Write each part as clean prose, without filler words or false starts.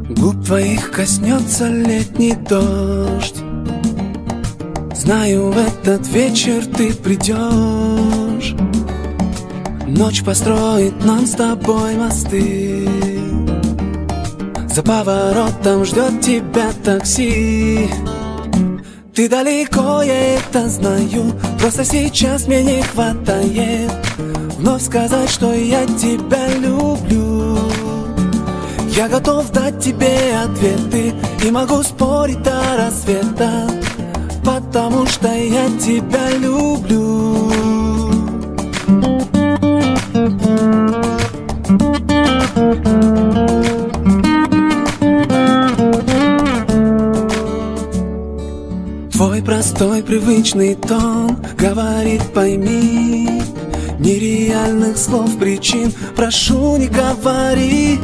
Губ твоих коснется летний дождь. Знаю, в этот вечер ты придешь. Ночь построит нам с тобой мосты. За поворотом ждет тебя такси. Ты далеко, я это знаю. Просто сейчас мне не хватает вновь сказать, что я тебя люблю. Я готов дать тебе ответы и могу спорить до рассвета, потому что я тебя люблю. Твой простой привычный тон говорит: пойми, нереальных слов, причин прошу, не говори.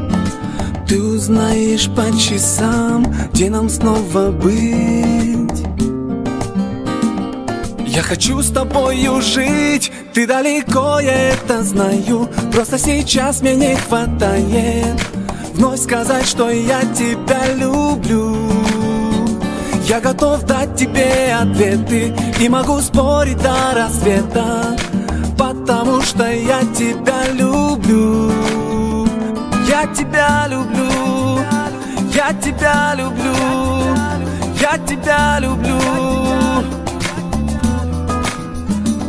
Ты узнаешь по часам, где нам снова быть. Я хочу с тобою жить, ты далеко, я это знаю. Просто сейчас мне не хватает вновь сказать, что я тебя люблю. Я готов дать тебе ответы и могу спорить до рассвета, потому что я тебя люблю. Я тебя люблю, я тебя люблю, я тебя люблю.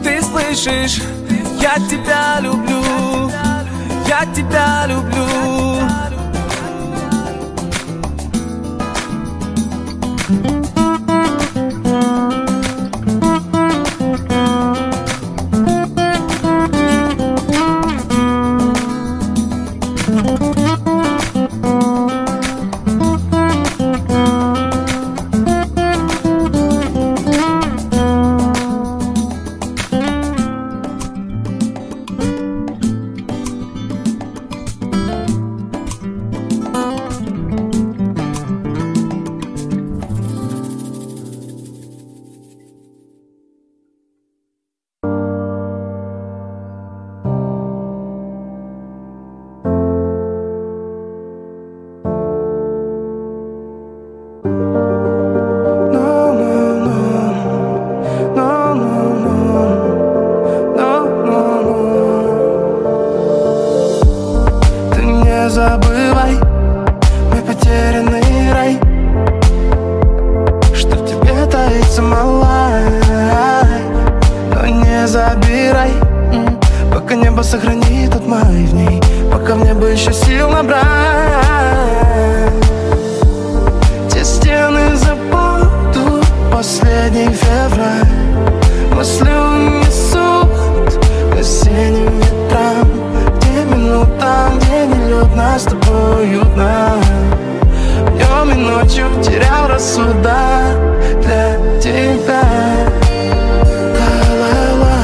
Ты слышишь? Я тебя люблю, я тебя люблю. Забывай, мой потерянный рай, что в тебе таится малая. Но не забирай, пока небо сохранит тот май в ней, пока в небо еще сил набрать. Те стены забудут последний февраль. Мысли унесут к осенним ветрам, где минутам, где нелюдно, с тобой уютно. Днем и ночью терял рассудок для тебя. Ла-ла-ла,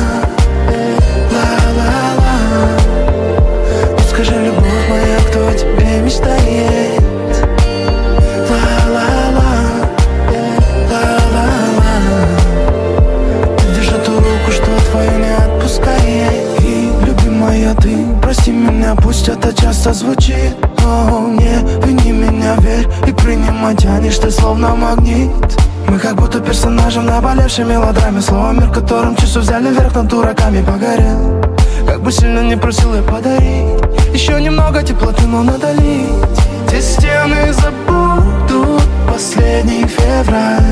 ла-ла-ла. Ну скажи, любовь моя, кто о тебе мечтает? Ла-ла-ла, ла-ла-ла. Держи ту руку, что твою не отпускает. И, любимая, ты прости меня, пусть это часто звучит, но не вини меня, верь и принимай, тянешь ты словно магнит. Мы как будто персонажи в наболевшей мелодраме, слово мир, которым часу взяли вверх над дураками, погорел. Как бы сильно не просил я подарить еще немного теплоты, но надолить. Те стены забудут последний февраль.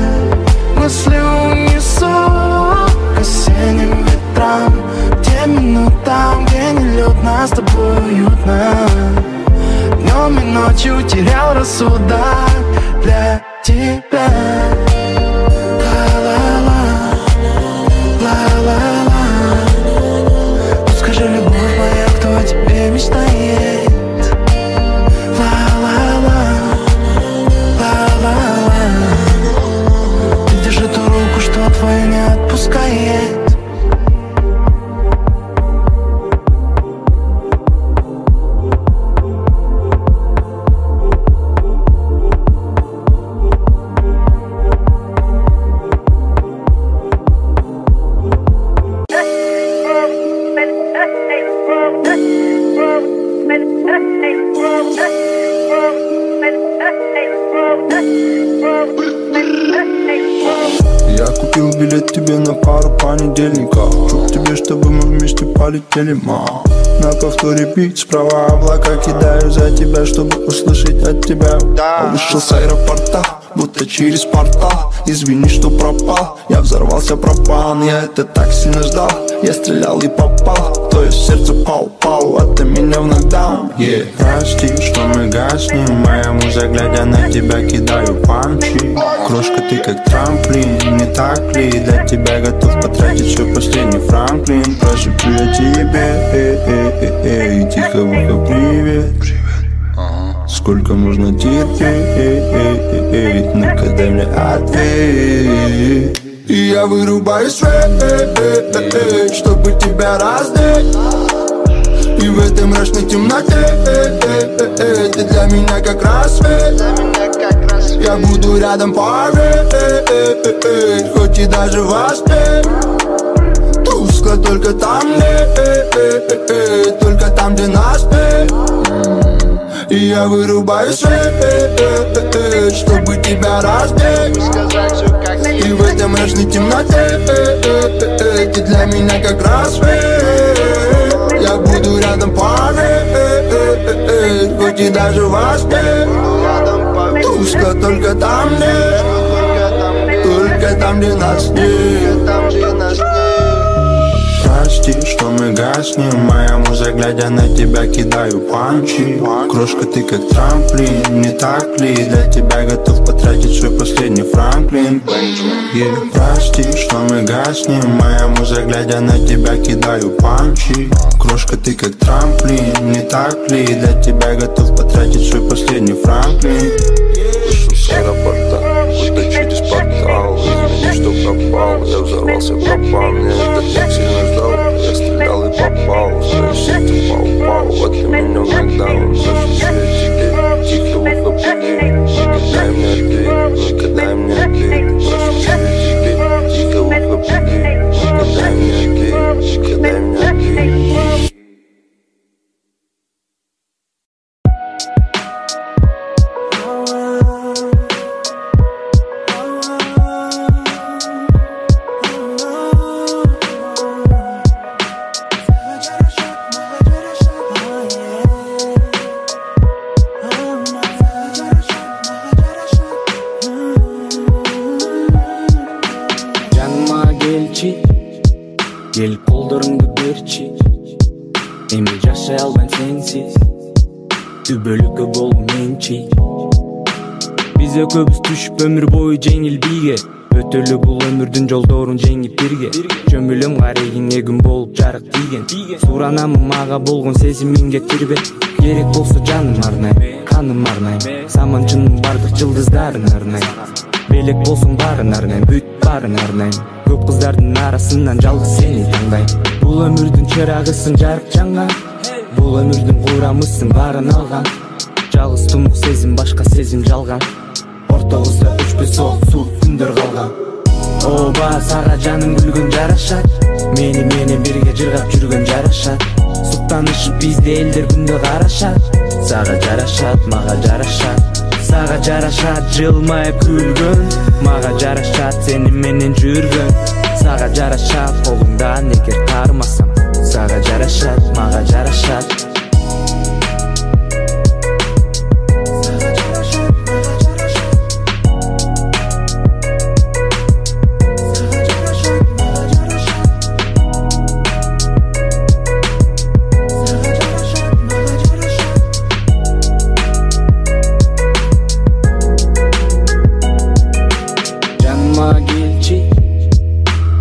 Мысли унесут к осенним ветрам, те минутам, где нелюдно, с тобой уютно. Днем и ночью терял рассудок для тебя. Ла-ла-ла, ла-ла-ла. Ну скажи, любовь моя, кто о тебе мечтает? Ла-ла-ла, ла-ла-ла. Ты держи ту руку, что твою не отпускает. Я купил билет тебе на пару понедельников. Чтоб тебе, чтобы мы вместе полетели, ма. На повторе бит, справа облака кидаю за тебя, чтобы услышать от тебя. Вышел с аэропорта, будто через портал. Извини, что пропал, я взорвался пропан. Я это так сильно ждал, я стрелял и попал. То есть сердце пау-пау, а ты меня в нокдаун. Прости, что мы гаснем, моя муза, глядя на тебя, кидаю панчи. Крошка, ты как трамплин, не так ли? Для тебя готов потратить свой последний Франклин. Прошепчу я тебе, тихо в ухо привет. Сколько можно терпеть, ну-ка дай мне ответ. И я вырубаю свет, чтобы тебя раздеть. И в этой мрачной темноте ты для меня как рассвет. Я буду рядом, поверь, хоть и даже во сне. Тускло только там, только там, где нас нет. И я вырубаю свет, чтобы тебя раздеть. И в этой мрачной темноте ты для меня как рассвет. Я буду рядом, поверь, хоть и даже во сне. Тускло только там, только там, где нас нет. Прости, что мы гаснем, моя муза, глядя на тебя, кидаю панчи. Крошка, ты как трамплин, не так ли? Для тебя готов потратить свой последний Франклин. Прости, что мы гаснем, моя муза, глядя на тебя, кидаю панчи. Крошка, ты как трамплин, не так ли? Для тебя готов потратить свой последний Франклин. Вышел с аэропорта, будто через портал. Извини, что пропал, я взорвался, пропал. Мне это так сильно ждал, я стрелял и попал. В твоё сердце пау-пау, а ты меня в нокдаун. Прошепчу я тебе, тихо в ухо привет. Ну-ка дай мне ответ, ну-ка дай мне ответ. Прошепчу я тебе, тихо в ухо привет. Ну-ка дай мне ответ, ну-ка дай мне ответ. Gel kollarımda berçi Emi yaşay al ben sensiz Übölükü bol mençi Bize köbüs düşüp ömür boyu жеңилбийге Өтөлү бул өмүрдүн жолдорун жеңип бирге Жөмүлөм карегиңе күн болуп жарык тийген Суранамы мага болгон сезимиңге тирбе Керек болсо жаным арнайм, каным арнайм Саманчынын бардык жылдыздарын арнайм Белек болсун барын арнайм, бүт барын арнайм Көп кыздардын арасынан жалгыз сени таңдайм Бул өмүрдүн чырагысың жарык жанган Бул өмүрдүн курамысың барын алган Жалгыз тунук сезим, башка сезим жалган Ортобузда өчпөс ок суу күндөр калган Оба сага жаным күлгөн жарашат Мени менен бирге жыргап жүргөн жарашат Суктанышып бизде элдер күндө карашат Сага жарашат, мага жарашат Сага жарашат жылмайып күлгөн Мага жарашат сени менен жүргөн Сага жарашат колуңдан эгер кармасам Сага жарашат, мага жарашат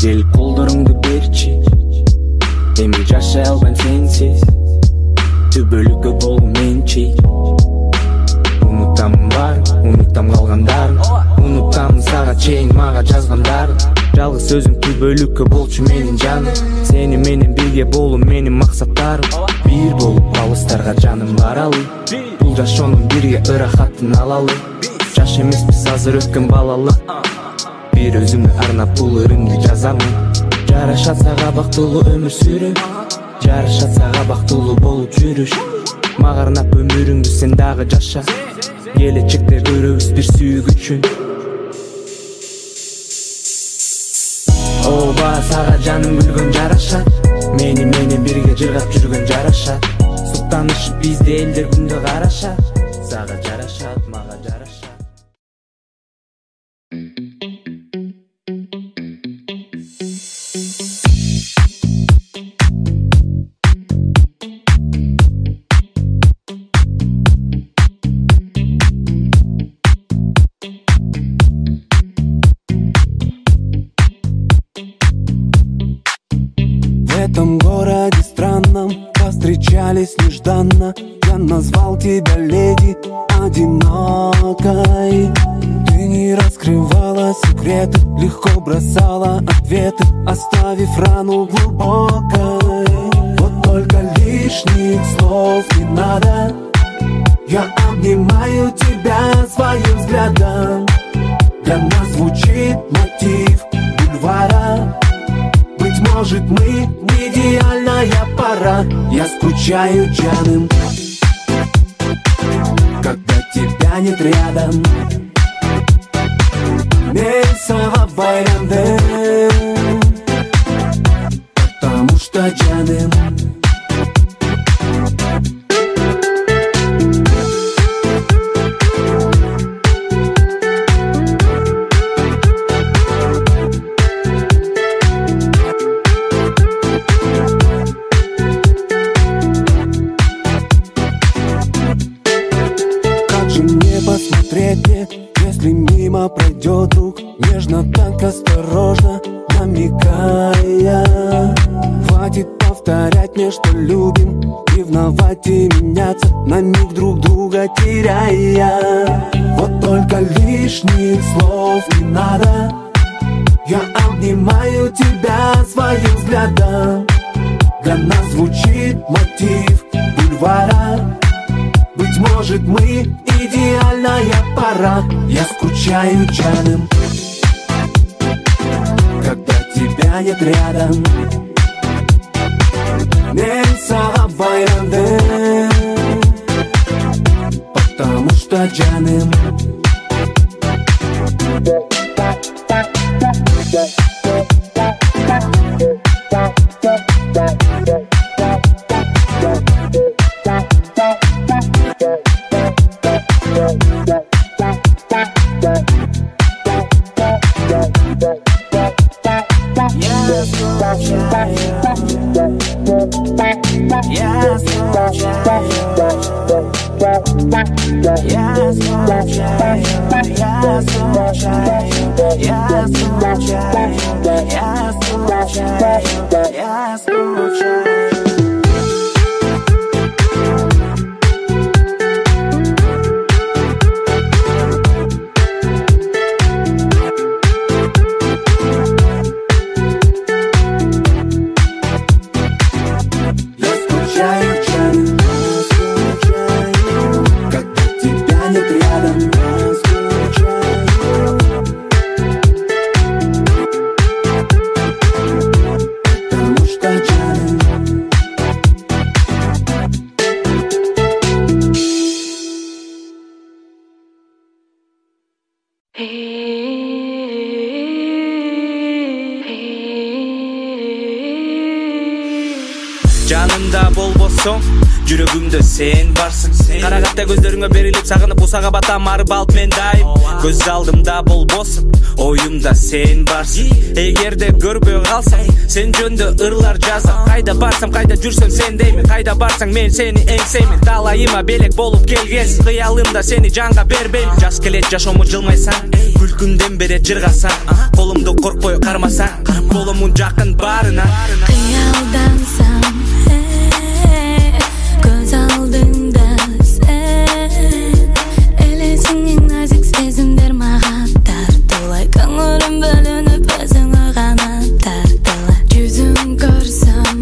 Gel kollarımda berçi Emi yaşay al ben sensiz Түбөлүккө бол менчи Унутам бар, унутам калгандарын Унутам сага чейин мага жазгандарын Жалгыз өзүң түбөлүккө болчу менин жаным Сени менен бирге болуу менин максаттарым Бир болуп алыстарга жаным баралы Бул жашоонун бирге ырахатын алалы Жаш эмеспиз азыр өткөн балалык Бир өзүмө арнап бул ырымды жазамын Жарашат сага бактылуу өмүр сүрүп Жарашат сага бактылуу болуп жүрүш Мага арнап өмүрүңдү сен дагы жаша Келечекте көрөбүз бир сүйгүчүн Унутпа сага жаным күлгөн жарашат, мени бирге жыргап жүргөн жарашат. Суктанышып бизде элдер күндө карашат, сага жарашат, мага жарашат. В этом городе странном повстречались нежданно. Я назвал тебя леди одинокой. Ты не раскрывала секреты, легко бросала ответы, оставив рану глубокой. Вот только лишних слов не надо. Я обнимаю тебя своим взглядом. Для нас звучит мотив бульвара. Быть может, мы идеальная пара. Я скучаю Джаным, когда тебя нет рядом. Мельсава байранды, потому что Джаным. Если мимо пройдет друг, нежно, так осторожно намекая. Хватит повторять мне, что любим, ревновать и меняться, на миг друг друга теряя. Вот только лишних слов не надо. Я обнимаю тебя своим взглядом. Для нас звучит мотив бульвара. Быть может, мы идеальная пара. Я скучаю Джаным, когда тебя нет рядом. Мельсава байранды, потому что Джаным. Жанымда болбосоң, жүрөгүмдө сен барсың. Карагатта көздөрүңө берилип сагынып усага батам арбалт мен дайым. Көз алдымда болбосуң, оюмда сен барсың. Эгерде көрбөй калсаң, сен жөндө ырлар жазам. Кайда барсам, кайда жүрсөм сен деймин. Кайда барсаң мен сени эңсеймин. Талайыма белек болуп келгенсиң. Кыялымда сени жанга бербейм. Жас келет жашоому жылмайсаң, күлкүндөн берет жыргасаң. Колумду коркпой кармасаң, колумун жакын барына. Кыялдансам, көз алдыңда сен. Элесиңдин назик сезимдер мага тартылай. Көңүлүм бөлүнүп өзүңө гана тартылай. Жүзүң көрсөм,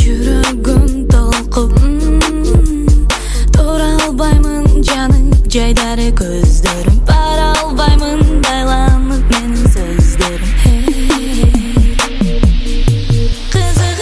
жүрөгүм толкуп. Тура албаймын жаның жайдары көздөрүм. Бара албаймын байланып менин сөздөрүм. Кызым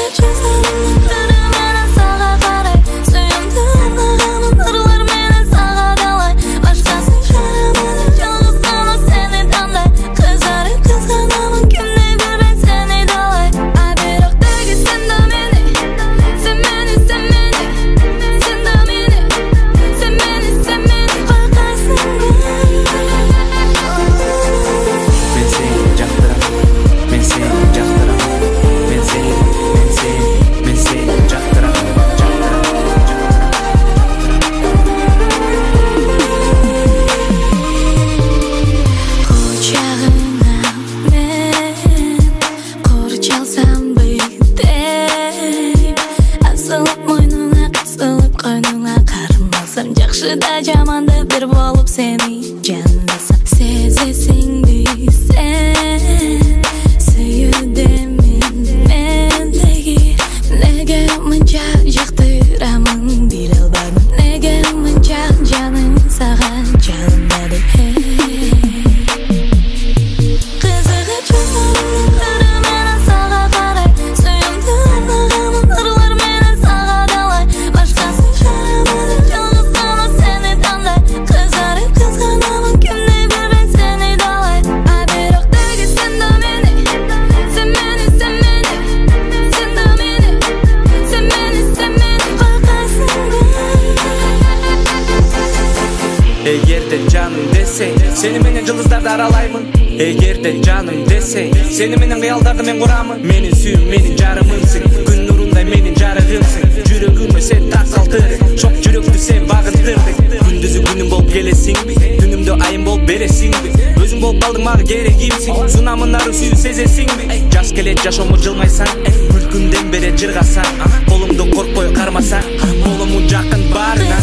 да аралаймын. Эгерде жаным десең, сени менен кыялдарды мен курамын. Менин сүйүм, менин жарымымсың, күн нурундай менин жарыгымсың. Жүрөгүмө сен такалтырдың, чок жүрөктү сен багыттырдың. Күндүзү күнүм болуп келесиңби, түнүмдө айым болуп бересиңби? Өзүң болуп калдың мага керегимсиң, сунамын ары сүйүү сезесиңби? Жаш келет жашоомо жылмайсаң, күлкүмдөн берет жыргасаң, колумду коркпой кармасаң, боломун жакын барыңа.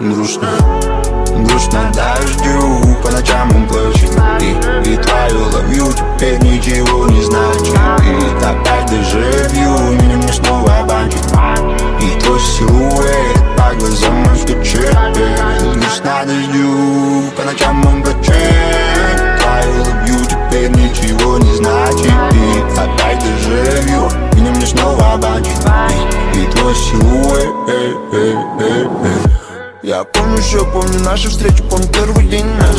Грустно дождю, по ночам он плачет. И твою ловью теперь ничего не значит. И опять дежавю, меня мне снова банчит. И твой силуэт по глазам он стучит. Грустно дождю, по ночам он плачет. Твою ловью теперь ничего не значит. И опять дежавю, меня мне снова банчит. И твой силуэт. Я помню, все помню наши встречи, помню первый день наш.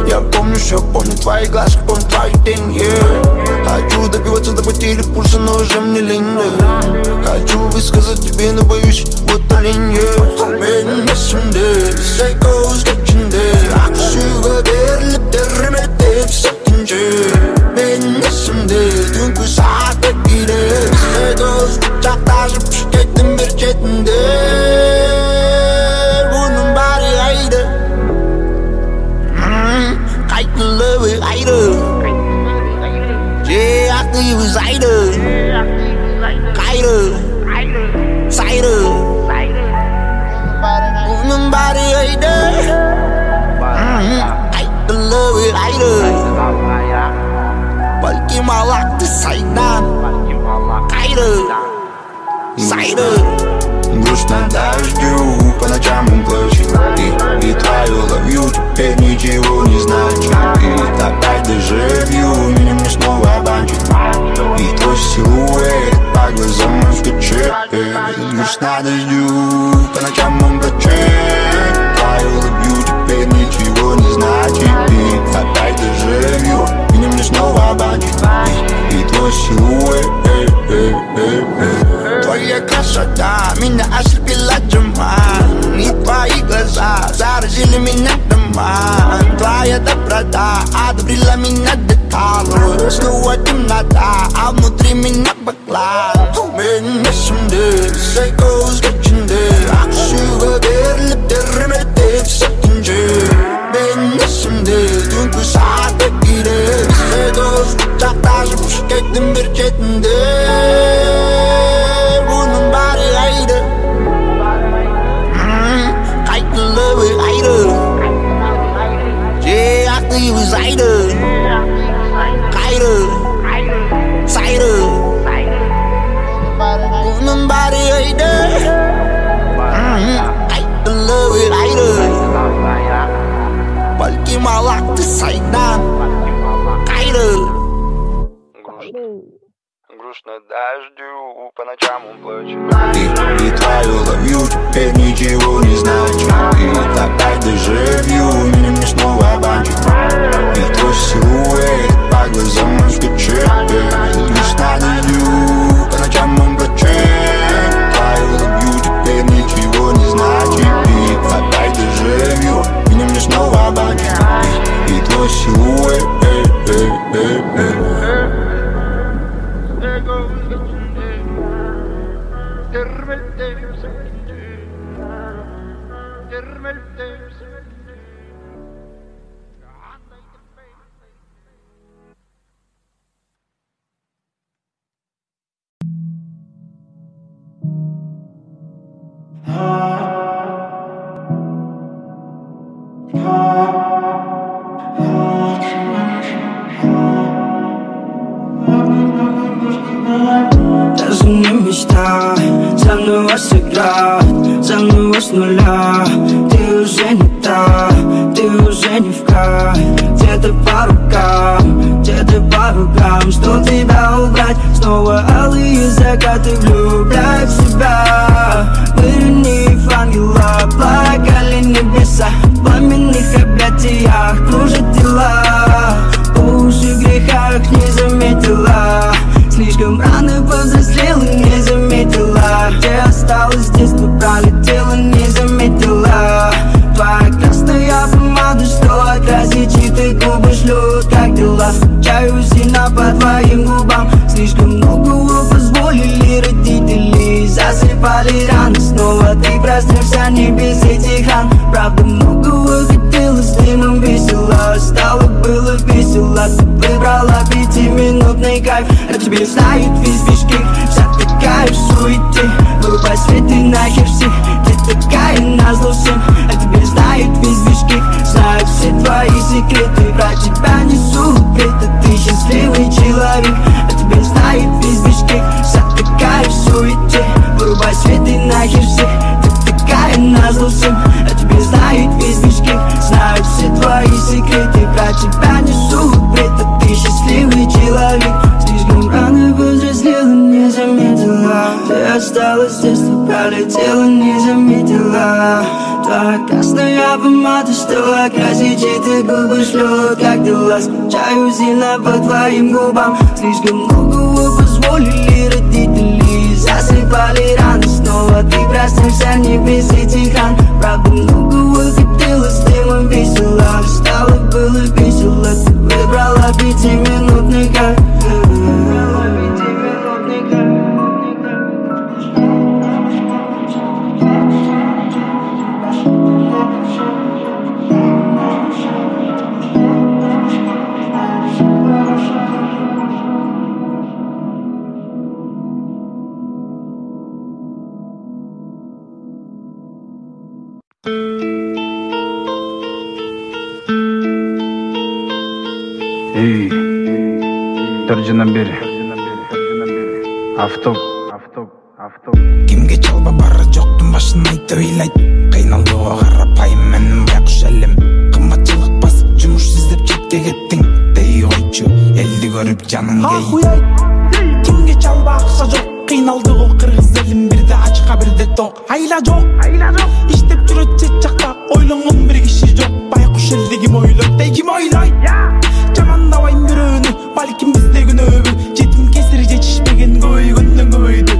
Я помню, все помню твои глазки, помню твою тень, yeah. Хочу добиваться до потери пульса, но уже мне лень, yeah. Хочу высказать тебе, но боюсь, вот олень, yeah. Мен есімде, psycho скетчінде Ақсүйге беріліп дәріметіп сәттінше Мен есімде, түнгі сағат кейде Psycho құшақташып шекеттің бір шетінде He was either Kiter Cider Nobody either I the love it either Balki malak the сайдан Kiter Cider Грустно дождю, по ночам он плачет. И твою ловью теперь ничего не значит. И опять дежавю, меня мне снова банчит. И твой силуэт по глазам он стучит. Грустно дождю, по ночам он плачет. Твою ловью теперь ничего не значит. И опять дежавю, меня мне снова банчит. И твой силуэт. Твоя красота меня ослепила туман. И твои глаза заразили меня туман. Твоя доброта одобрила меня до талу. Снова темнота, а внутри меня баклан. Мен есімде, psycho скетчінде Ақсүйге беріліп дәріметіп сәттінше Мен есімде, түнгі сағат кейде Psycho құшақташып шекеттің бір шетінде He was either Kiter Cider Nobody either I the love it either Balki malak the сайдан Kiter Грустно дождю, по ночам он плачет. И твою ловью теперь ничего не значит. И опять дежавю, меня мне снова банчит. И твой силуэт по глазам он стучит. Грустно дождю, по ночам он плачет. Твою ловью теперь ничего не значит. И опять дежавю, меня мне снова банчит. И твой силуэт. Даже не мечта со мной сыграть, со мной с нуля. Ты уже не та, ты уже не в кайф. Где-то по рукам, где-то по рукам. Что тебя убрать? Снова алые закаты влюбляют в себя. Вырни ангела, плакали небеса. В пламенных объятиях кружат тела. По уши в грехах не заметила. Слишком рано повзрослела, не заметила. Где осталось детство, пролетела, не заметила. Твоя красная помада, что окрасит чьи-то губы шлют. Как дела? Чаю сильно по твоим губам. Слишком многого позволили родители. Засыпали раны, снова ты проснешься не без этих ран. Правда, многого хотела, с дымом весело. Стало было весело, ты выбрала 5-минутный кайф. А тебе знает весь Бишкек, вся такая в суете. Вырубай свет и нахер всех, ты такая назло всем. А тебе знает весь Бишкек, знают все твои секреты. Про тебя несут бред, а ты счастливый человек. А тебе знает весь Бишкек, вся такая в суете. Вырубай свет и нахер всех, ты такая назло всем. А тебе знает весь Бишкек, знают все твои секреты. Про тебя несут бред, а ты счастливый человек. Слишком рано повзрослела, не заметила. Ты осталась с детства, пролетела, не заметила. Твоя красная помада, что окрасит чьи-то губы шлют. Как дела? Скучаю сильно по твоим губам. Слишком многого позволили родители. Засыпали раны, снова ты проснешься не без этих ран. Правда, многого хотела, с дымом весело. Стало было весело, ты выбрала 5-минутный кайф. Эй, 4 жылдан бері автоп Кимге жалба бары жоқтың башын айта ойлайды. Қиналдыға қарапайым мәнім бірақ үш әлем. Қымбатшылық басып жұмыс іздеп шетке кеттің. Дей қойчу елді көріп жаның кей. Кимге жалба ақша жоқ, қиналдыға қырғыз елім. Бірде ачқа бірде тоқ, айла жоқ. Иштеп жүрет шет жақта, ойланған бір кіші жоқ. Байқұш елді кім ойлайды, дей кім ойлайды. Жамандабайын бүрөөнү, балким бизде күнөбү. Жетим кесири жетишпеген көйгөндөн көбөйдү.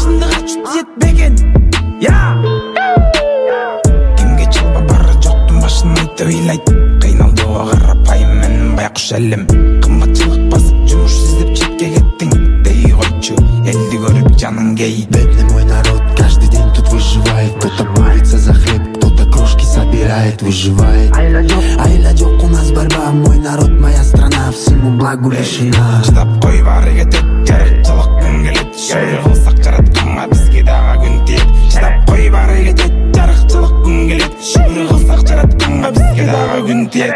Чындыгы ачып жетпеген. Кимге жалба бары жоктун башын айта ойлойт. Кыйналдыга карапайым мен байкуш элем. Кымбатчылык басып жумуш издеп четке кеттиң. Дей койчу элди көрүп жаның кей. Бедный мой народ каждый день тут выживает. Кто-то борется за хлеб, кто-то крошки собирает, выживает. Айла жок, у нас борьба, мой народ, моя страна, всему благу лишена. Чыдап кой бары кетет, жарыкчылык күн келет. Шөйрө кылсак жаратканга бизге дагы күн тиет. Чыдап кой бары кетет, жарыкчылык күн келет. Шөйрө кылсак жаратканга бизге дагы күн тиет.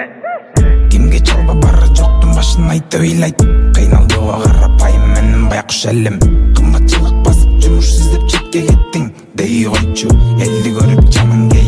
Кимге жалба бары жоктун башын айта ойлойт. Кыйналдыга карапайым мен байкуш элем. Кымбатчылык басып жумуш издеп четке кеттиң. Дей койчу элди көрүп жаның кей.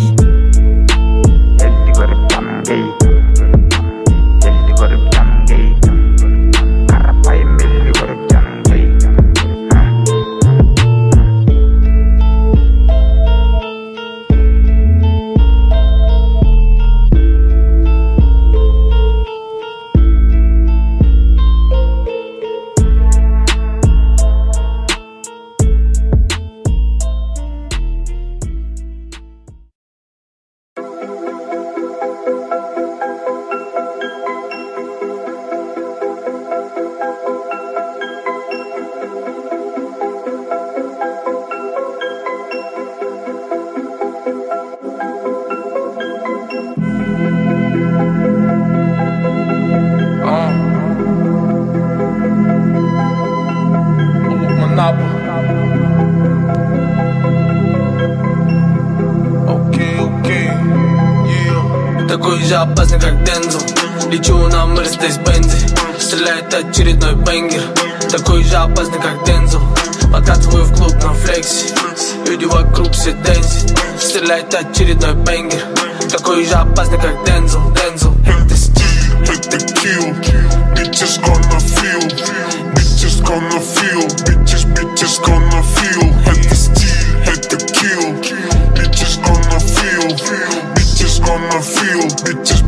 такой же опасный, как Дензел. Лечу на Мерседес-Бензе, стреляет очередной бенгер, такой же опасный, как Дензел. Подкатываю в клуб на флексе, люди вокруг все дэнсят, стреляет очередной бенгер, такой же опасный, как Дензел. Это стиль, это kill, bitches gonna feel, bitches gonna feel, bitches gonna feel. Это стиль, это kill, bitches gonna feel, bitches gonna feel, bitches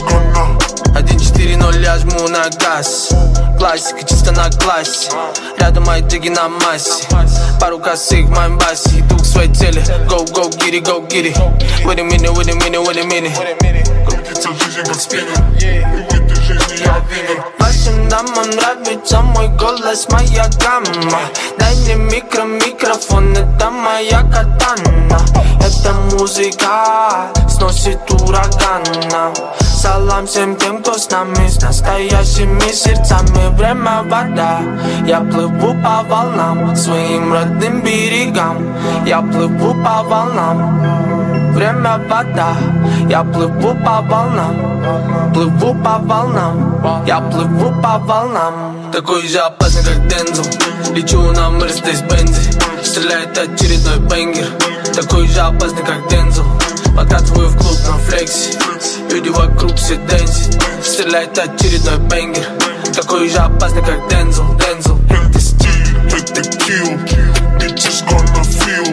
gonna. 1-4-0, я жму на газ, классика чисто на классе, рядом мои джиги на массе, пару косых в моем басе, иду к своей цели, go get it, go get it. Wait a minute. Крутится жизнь как спиннер, и в этой жизни я винен. Вашим дамам нравится мой голос, моя гамма. Дай мне микрофон, это моя катана. Эта музыка сносит урагана. Салам всем тем, кто с нами, с настоящими сердцами. Время вода, я плыву по волнам, своим родным берегам. Я плыву по волнам. Время вода, я плыву по волнам, плыву по волнам, я плыву по волнам. Такой же опасный, как Дензел, лечу на Мерседес-Бензе, стреляет очередной бенгер, такой же опасный, как Дензел. Подкатываю в клуб на флексе, люди вокруг все дэнсят, стреляет очередной бенгер, такой же опасный, как Дензел. Это стиль, это kill, bitches gonna feel,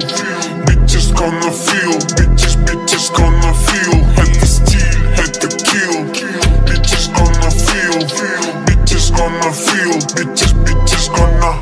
bitches gonna feel, bitches gonna feel. Это стиль, это kill, bitches gonna feel, bitches gonna feel, bitches gonna.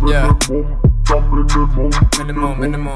Yeah. Minimum.